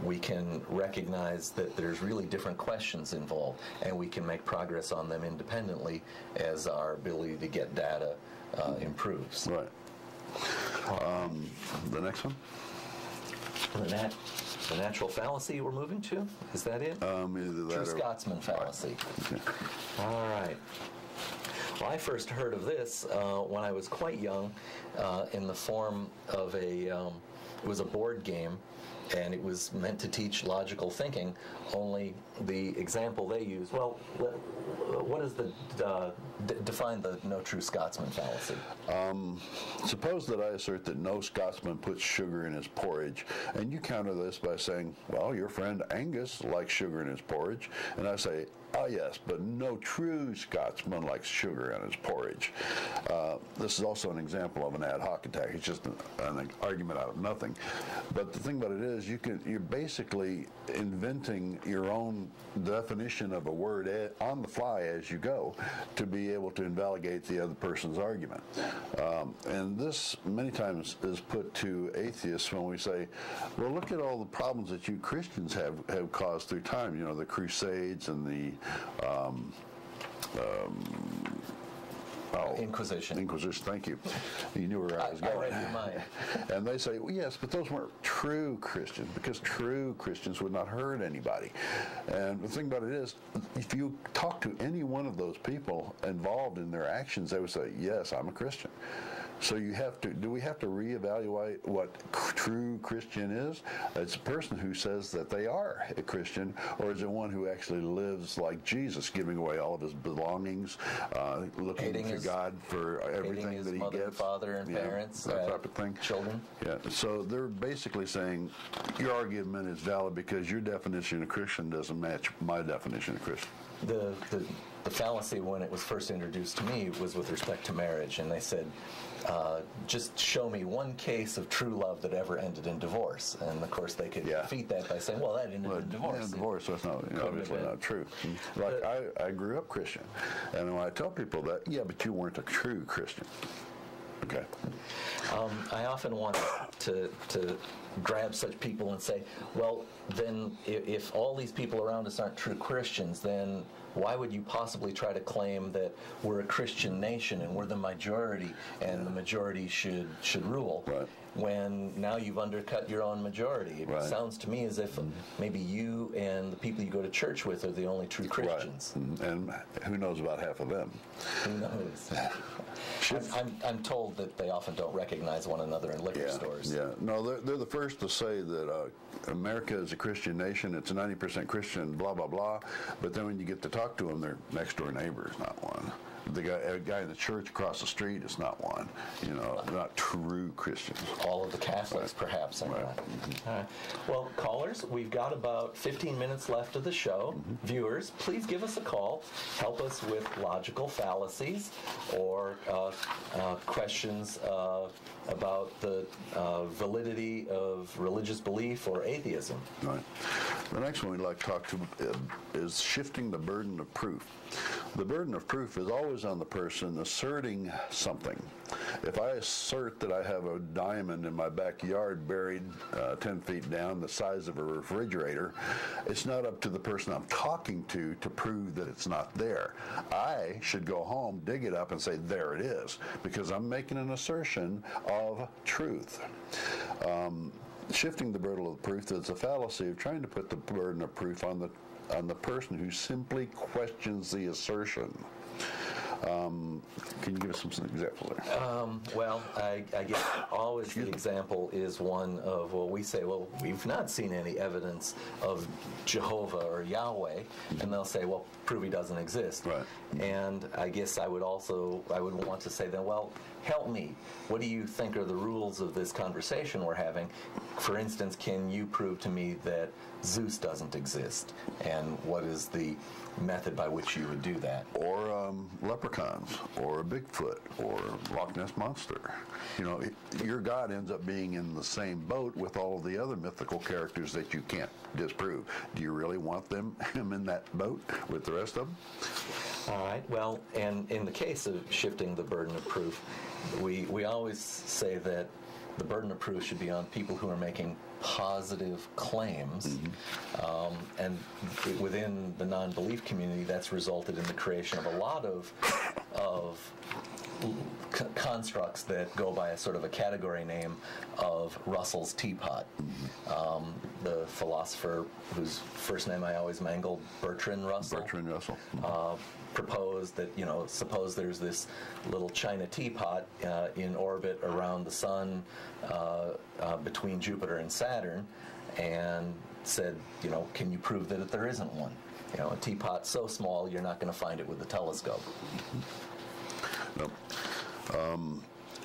we can recognize that there's really different questions involved, and we can make progress on them independently as our ability to get data improves. Right. The next one? The natural fallacy we're moving to? Is that it? Either that True Scotsman fallacy. Okay. All right. Well, I first heard of this when I was quite young in the form of it was a board game, and it was meant to teach logical thinking, only the example they use, well, what is define the no true Scotsman fallacy? Suppose that I assert that no Scotsman puts sugar in his porridge, and you counter this by saying, well, your friend Angus likes sugar in his porridge, and I say, oh yes, but no true Scotsman likes sugar in his porridge. This is also an example of an ad hoc attack. It's just an argument out of nothing. But the thing about it is, you're basically inventing your own definition of a word on the fly as you go to be able to invalidate the other person's argument. And this many times is put to atheists when we say, well, look at all the problems that you Christians have caused through time. You know, the Crusades and the Inquisition. Inquisition, thank you. You knew where I was going. I read your mind. And they say, well, yes, but those weren't true Christians, because true Christians would not hurt anybody. And the thing about it is, if you talk to any one of those people involved in their actions, they would say, yes, I'm a Christian. So do we have to reevaluate what true Christian is? It's a person who says that they are a Christian, or is it one who actually lives like Jesus, giving away all of his belongings, looking to God for everything that he mother, gets? Father, and parents, that type of thing. Children. Yeah. So they're basically saying your argument is valid because your definition of Christian doesn't match my definition of Christian. The fallacy, when it was first introduced to me, was with respect to marriage, and they said, just show me one case of true love that ever ended in divorce. And of course they could defeat that by saying, well, that ended in divorce. Yeah, divorce, that's not, obviously not true. Like, I grew up Christian, and when I tell people that, yeah, but you weren't a true Christian. Okay. I often want to grab such people and say, well, then if all these people around us aren't true Christians, then why would you possibly try to claim that we're a Christian nation and we're the majority and the majority should rule? Right. When now you've undercut your own majority. It sounds to me as if maybe you and the people you go to church with are the only true Christians. Right. And who knows about half of them? Who knows? I'm told that they often don't recognize one another in liquor stores. Yeah, no, they're the first to say that America is a Christian nation. It's 90% Christian, blah blah blah. But then when you get to talk to them, their next door neighbor is not one. A guy in the church across the street is not one. Not true Christians. All of the Catholics, perhaps, are not. Mm-hmm. All right. Well, callers, we've got about 15 minutes left of the show. Mm-hmm. Viewers, please give us a call. Help us with logical fallacies or questions about the validity of religious belief or atheism. Right. The next one we'd like to talk to is shifting the burden of proof. The burden of proof is always on the person asserting something. If I assert that I have a diamond in my backyard buried 10 feet down, the size of a refrigerator, it's not up to the person I'm talking to prove that it's not there. I should go home, dig it up, and say, there it is, because I'm making an assertion of truth. Shifting the burden of proof is a fallacy of trying to put the burden of proof on the person who simply questions the assertion. Can you give us some examples there? Well, I guess always the example is one of, we say, we've not seen any evidence of Jehovah or Yahweh, and they'll say, well, prove he doesn't exist. Right. And I guess I would want to say then, well, help me. What do you think are the rules of this conversation we're having? For instance, can you prove to me that Zeus doesn't exist? And what is the method by which you would do that? Or leprechauns, or a Bigfoot, or Loch Ness Monster. Your God ends up being in the same boat with all of the other mythical characters that you can't disprove. Do you really want him in that boat with the rest of them? All right. Well, and in the case of shifting the burden of proof, we always say that the burden of proof should be on people who are making positive claims, and within the non-belief community, that's resulted in the creation of a lot of constructs that go by a sort of a category name of Russell's teapot. The philosopher whose first name I always mangle, Bertrand Russell. Proposed that, suppose there's this little China teapot in orbit around the sun between Jupiter and Saturn, and said, can you prove that there isn't one? A teapot so small you're not going to find it with a telescope. No.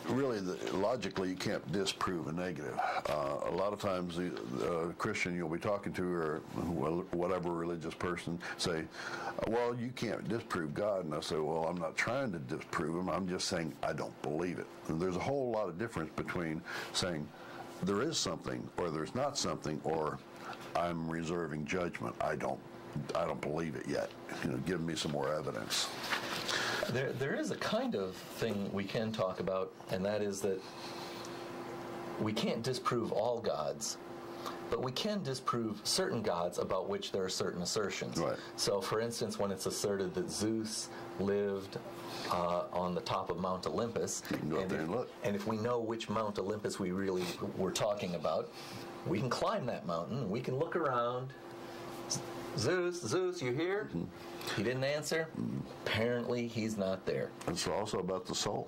Really, logically, you can't disprove a negative. A lot of times, the Christian you'll be talking to, or whatever religious person, say, well, you can't disprove God. And I say, well, I'm not trying to disprove him. I'm just saying I don't believe it. And there's a whole lot of difference between saying there is something, or there's not something, or I'm reserving judgment. I don't believe it yet. Give me some more evidence. There is a kind of thing we can talk about, and that is that we can't disprove all gods, But we can disprove certain gods about which there are certain assertions. Right. So, for instance, when it's asserted that Zeus lived on the top of Mount Olympus, you can go up there and look. And if we know which Mount Olympus we really were talking about, we can climb that mountain, and we can look around. Zeus, you here? He didn't answer. Apparently, he's not there. It's also about the soul.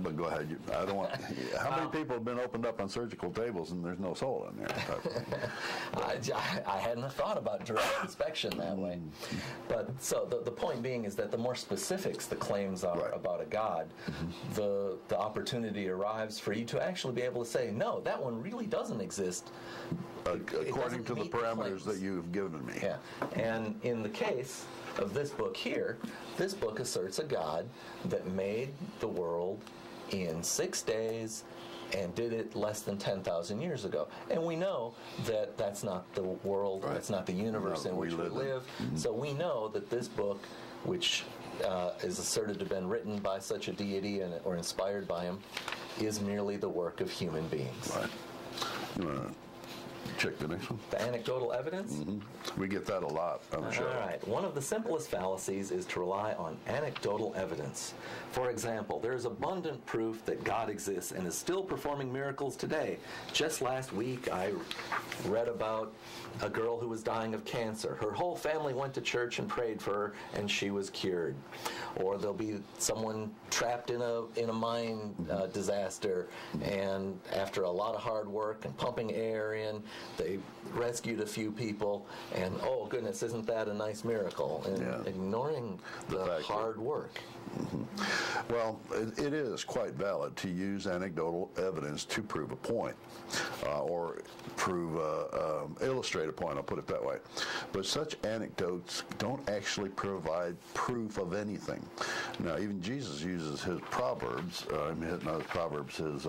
But go ahead. I don't want. How many people have been opened up on surgical tables and there's no soul in there? I hadn't thought about direct inspection that way. But so the point being is that the more specifics the claims are Right. about a god, the opportunity arrives for you to actually be able to say, no, that one really doesn't exist. According to the meet the parameters claims. that you've given me. Yeah, and in the case of this book here, this book asserts a God that made the world in 6 days and did it less than 10,000 years ago. And we know that that's not the world, Right. that's not the universe No, in which we live. So we know that this book, which is asserted to have been written by such a deity or inspired by him, is merely the work of human beings. Right. You want to check the next one? The anecdotal evidence? We get that a lot on the show. All right. One of the simplest fallacies is to rely on anecdotal evidence. For example, there is abundant proof that God exists and is still performing miracles today. Just last week, I read about a girl who was dying of cancer. Her whole family went to church and prayed for her, and she was cured. Or there'll be someone trapped in a mine disaster, and after a lot of hard work and pumping air in, they rescued a few people, and oh goodness, isn't that a nice miracle? And Yeah. ignoring the hard work. Well, it is quite valid to use anecdotal evidence to prove a point, or illustrate a point, I'll put it that way. But such anecdotes don't actually provide proof of anything. Now, even Jesus uses his proverbs, his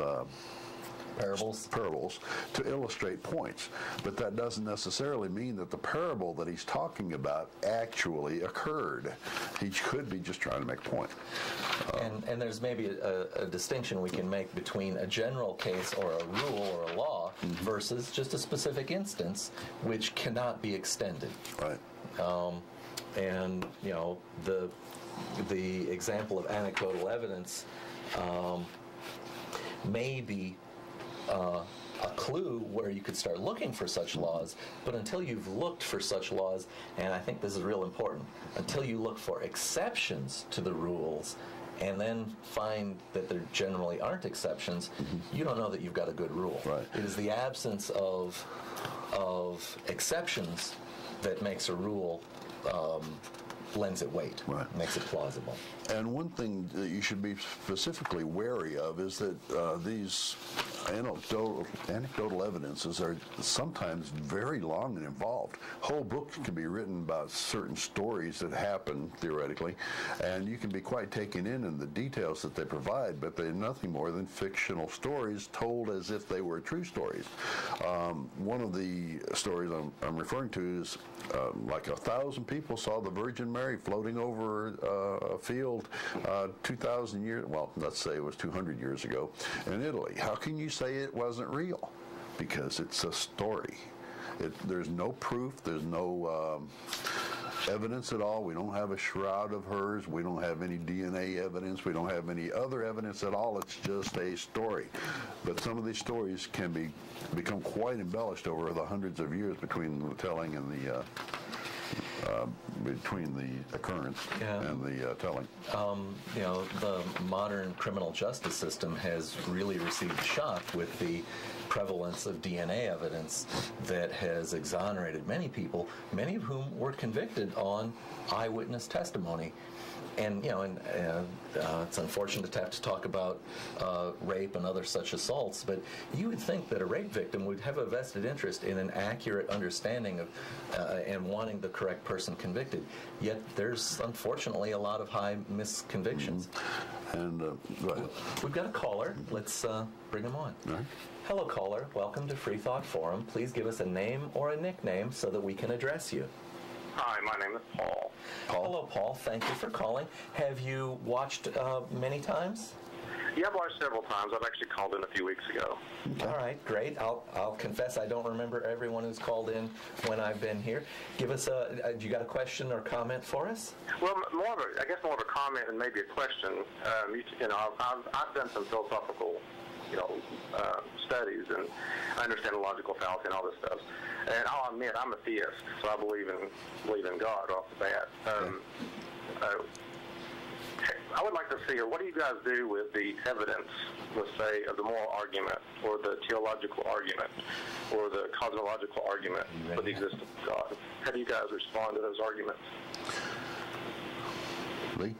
parables to illustrate points, but that doesn't necessarily mean that the parable that he's talking about actually occurred. He could be just trying to make a point. And there's maybe a distinction we can make between a general case or a rule or a law versus just a specific instance which cannot be extended. Right. And you know, the example of anecdotal evidence may be a clue where you could start looking for such laws, but until you've looked for such laws, and I think this is real important, until you look for exceptions to the rules and then find that there generally aren't exceptions, you don't know that you've got a good rule. Right. It is the absence of exceptions that makes a rule lends it weight, Right. makes it plausible. And one thing that you should be specifically wary of is that these anecdotal evidences are sometimes very long and involved. Whole books can be written about certain stories that happen, theoretically, and you can be quite taken in the details that they provide, but they're nothing more than fictional stories told as if they were true stories. One of the stories I'm referring to is like 1,000 people saw the Virgin Mary floating over a field 2,000 years, well, let's say it was 200 years ago in Italy. How can you say it wasn't real? Because it's a story. There's no proof, there's no evidence at all. We don't have a shroud of hers. We don't have any DNA evidence. We don't have any other evidence at all. It's just a story. But some of these stories can become quite embellished over the hundreds of years between the telling and the between the occurrence and the telling. You know, the modern criminal justice system has really received a shock with the prevalence of DNA evidence that has exonerated many people, many of whom were convicted on eyewitness testimony. And, you know, it's unfortunate to have to talk about rape and other such assaults, but you would think that a rape victim would have a vested interest in an accurate understanding of and wanting the correct person convicted. Yet there's, unfortunately, a lot of high misconvictions. And go ahead. We've got a caller. Let's bring him on. All right. Hello, caller. Welcome to Freethought Forum. Please give us a name or a nickname so that we can address you. Hi, my name is Paul. Hello, Paul. Thank you for calling. Have you watched many times? Yeah, I've watched several times. I've actually called in a few weeks ago. Okay. All right, great. I'll confess I don't remember everyone who's called in when I've been here. Give us you got a question or comment for us? Well, more of a comment and maybe a question. I've done some philosophical, studies, and I understand the logical fallacy and all this stuff. And I'll admit I'm a theist, so I believe in God off the bat. I would like to see, or what do you guys do with the evidence, let's say, of the moral argument, or the theological argument, or the cosmological argument for the existence of God? How do you guys respond to those arguments? Lee?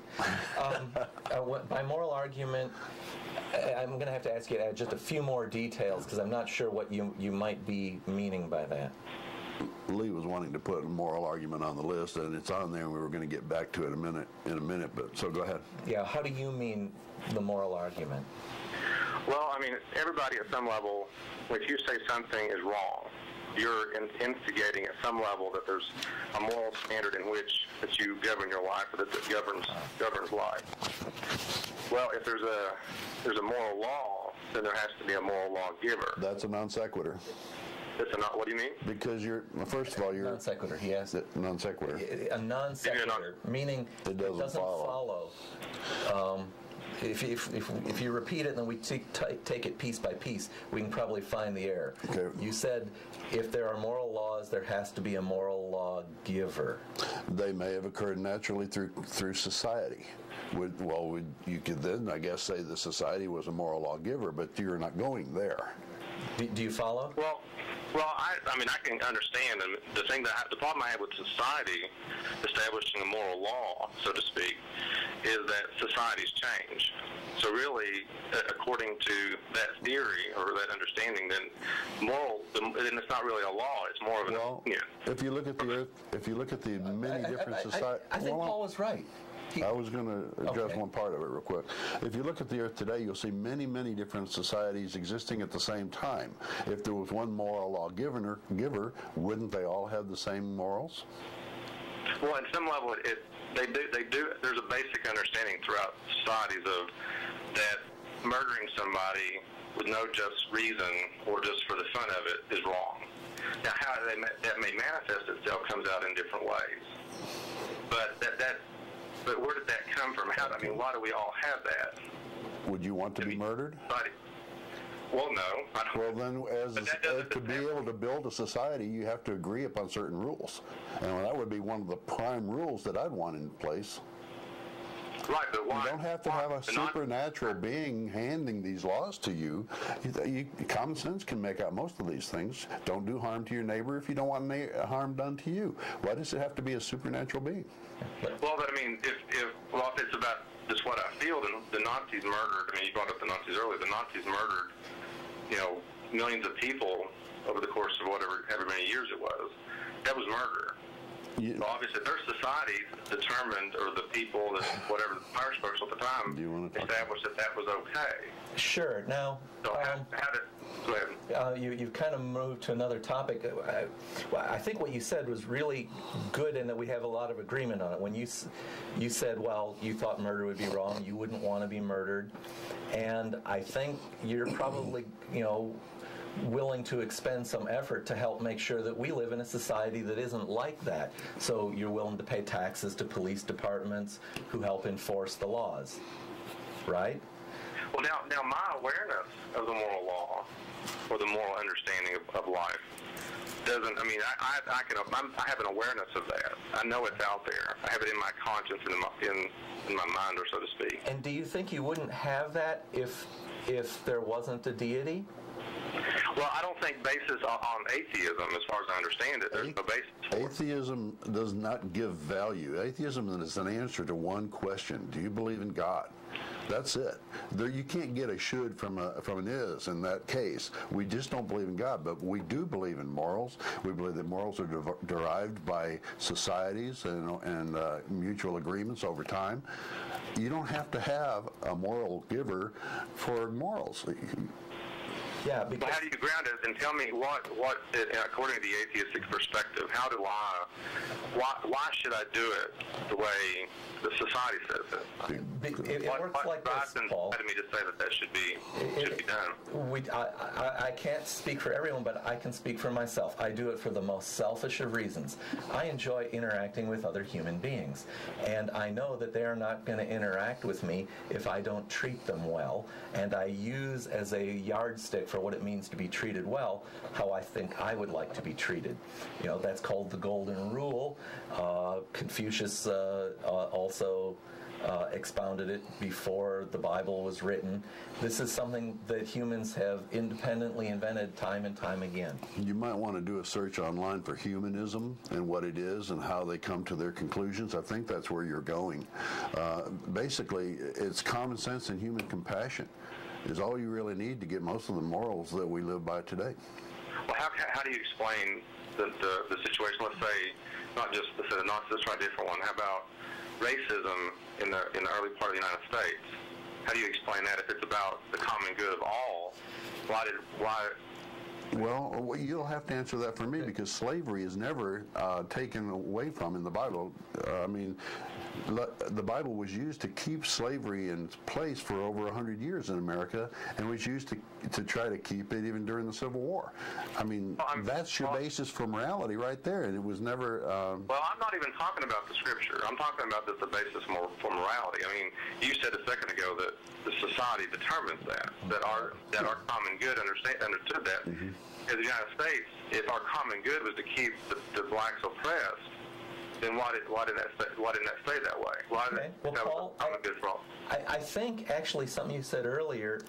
By moral argument, I'm going to have to ask you to add just a few more details, because I'm not sure what you might be meaning by that. Lee was wanting to put a moral argument on the list, and it's on there, and we were going to get back to it in a minute, but so go ahead. Yeah, how do you mean the moral argument? Well, I mean, everybody at some level, if you say something is wrong, you're instigating at some level that there's a moral standard in which that you govern your life, or that governs life. Well, if there's a moral law, then there has to be a moral lawgiver. That's a non sequitur. What do you mean? Because first of all, you're non sequitur. Yes. Non sequitur. A non sequitur, meaning it doesn't follow. If you repeat it and then we take it piece by piece, we can probably find the error. Okay. You said if there are moral laws, there has to be a moral lawgiver. They may have occurred naturally through society. You could then, I guess, say the society was a moral lawgiver, but you're not going there. Do you follow? Well, I mean, I can understand, and the problem I have with society establishing a moral law, so to speak, is that societies change. So really, according to that theory or that understanding, then it's not really a law; it's more of an opinion. If you look at the many different societies, I think Paul was right. I was going to address one part of it real quick. If you look at the earth today, you'll see many, many different societies existing at the same time. If there was one moral lawgiver, wouldn't they all have the same morals? Well, at some level, they do. There's a basic understanding throughout societies of that murdering somebody with no just reason or just for the fun of it is wrong. Now, how that may manifest itself comes out in different ways. But where did that come from? Why do we all have that? Would you want to be murdered? Well, no. Well, then, to be able to build a society, you have to agree upon certain rules. And that would be one of the prime rules that I'd want in place. Right, but why? You don't have to have a supernatural being handing these laws to you. Common sense can make out most of these things. Don't do harm to your neighbor if you don't want harm done to you. Why does it have to be a supernatural being? Well, but I mean, if it's about just what I feel, then the Nazis murdered. I mean, you brought up the Nazis earlier. The Nazis murdered, millions of people over the course of however many years it was. That was murder. So obviously, their society determined, or the people, whatever the power structure at the time, established that was okay. Sure. Now, so go ahead. You've kind of moved to another topic. I think what you said was really good, and that we have a lot of agreement on it. When you said, well, you thought murder would be wrong, you wouldn't want to be murdered, and I think you're probably, willing to expend some effort to help make sure that we live in a society that isn't like that. So you're willing to pay taxes to police departments who help enforce the laws, right? Well, now my awareness of the moral law, or the moral understanding of life, doesn't. I mean, I have an awareness of that. I know it's out there. I have it in my conscience and in my mind, or so to speak. And do you think you wouldn't have that if there wasn't a deity? Well, I don't think basis on atheism, as far as I understand it. There's no basis for it. Atheism does not give value. Atheism is an answer to one question: do you believe in God? That's it. You can't get a should from an is in that case. We just don't believe in God, but we do believe in morals. We believe that morals are derived by societies and mutual agreements over time. You don't have to have a moral giver for morals. Yeah, But how do you ground it? And tell me what according to the atheistic perspective, why should I do it the way the society says it? It works like this, Paul. Me to say that should be done. I can't speak for everyone, but I can speak for myself. I do it for the most selfish of reasons. I enjoy interacting with other human beings, and I know that they are not going to interact with me if I don't treat them well, and I use as a yardstick for what it means to be treated well how I think I would like to be treated. That's called the golden rule. Confucius also expounded it before the Bible was written. This is something that humans have independently invented time and time again. You might want to do a search online for humanism and what it is and how they come to their conclusions. I think that's where you're going. Basically, it's common sense and human compassion is all you really need to get most of the morals that we live by today. Well, how do you explain the situation? Let's say, not just the Nazis, let's try a different one. How about racism in the early part of the United States? How do you explain that if it's about the common good of all? Why? Well, you'll have to answer that for me because slavery is never taken away from in the Bible. The Bible was used to keep slavery in place for over 100 years in America, and was used to try to keep it even during the Civil War. That's your basis for morality right there, and it was never... Well, I'm not even talking about the Scripture. I'm talking about the basis for morality. You said a second ago that the society determines that our common good understood that. Mm-hmm. In the United States, if our common good was to keep the blacks oppressed, then why didn't that stay that way? Why didn't that was common good for all? I think actually something you said earlier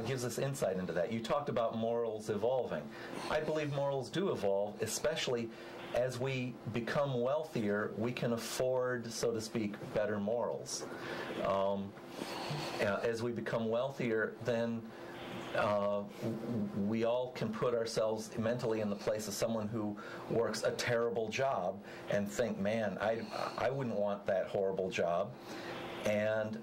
gives us insight into that. You talked about morals evolving. I believe morals do evolve, especially as we become wealthier, we can afford, so to speak, better morals. As we become wealthier, then we all can put ourselves mentally in the place of someone who works a terrible job and think, man, I wouldn't want that horrible job. And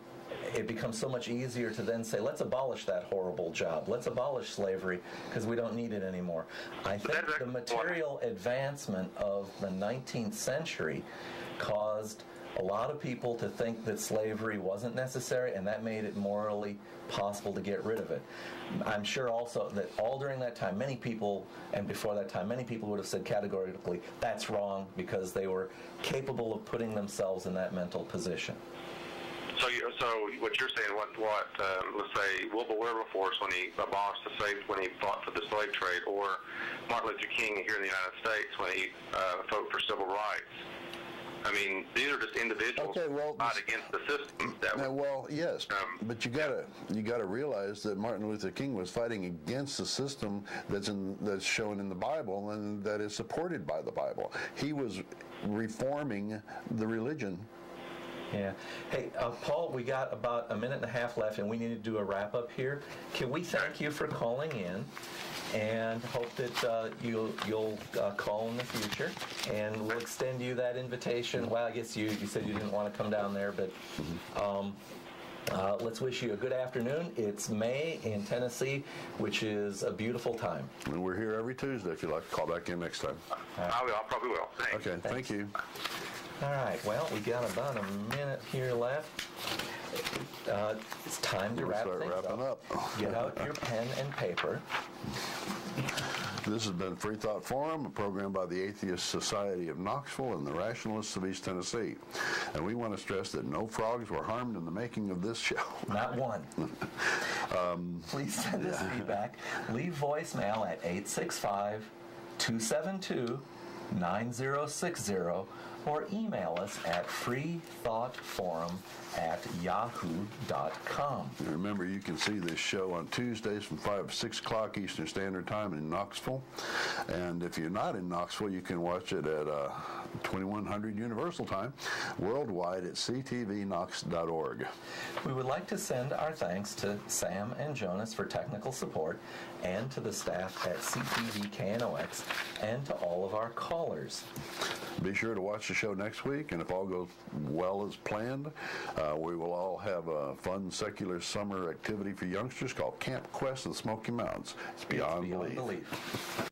it becomes so much easier to then say, let's abolish that horrible job. Let's abolish slavery because we don't need it anymore. I think the material advancement of the 19th century caused a lot of people to think that slavery wasn't necessary, and that made it morally possible to get rid of it. I'm sure also that all during that time, many people, and before that time, many people would have said categorically, that's wrong, because they were capable of putting themselves in that mental position. So what you're saying, let's say Wilbur Wilberforce when he abolished when he fought for the slave trade, or Martin Luther King here in the United States when he fought for civil rights. These are just individuals fight against the system. Yes, but you gotta realize that Martin Luther King was fighting against the system that's shown in the Bible and that is supported by the Bible. He was reforming the religion. Yeah. Hey, Paul, we got about a minute and a half left, and we need to do a wrap-up here. Can we thank you for calling in, and hope that you'll call in the future, and we'll extend you that invitation. Well, I guess you said you didn't want to come down there, but let's wish you a good afternoon. It's May in Tennessee, which is a beautiful time. And we're here every Tuesday if you'd like to call back in next time. I probably will. Thanks. Okay, thank you. All right, well, we got about a minute here left. It's time to wrap things up. Get out your pen and paper. This has been Freethought Forum, a program by the Atheist Society of Knoxville and the Rationalists of East Tennessee. And we want to stress that no frogs were harmed in the making of this show. Not one. Please send us feedback. Leave voicemail at 865-272-9060 or email us at freethoughtforum@yahoo.com. And remember, you can see this show on Tuesdays from 5 to 6 o'clock Eastern Standard Time in Knoxville. And if you're not in Knoxville, you can watch it at 2100 Universal Time, worldwide at ctvknox.org. We would like to send our thanks to Sam and Jonas for technical support, and to the staff at CTV KNOX, and to all of our callers. Be sure to watch the show next week, and if all goes well as planned, we will all have a fun secular summer activity for youngsters called Camp Quest of the Smoky Mountains. It's beyond belief.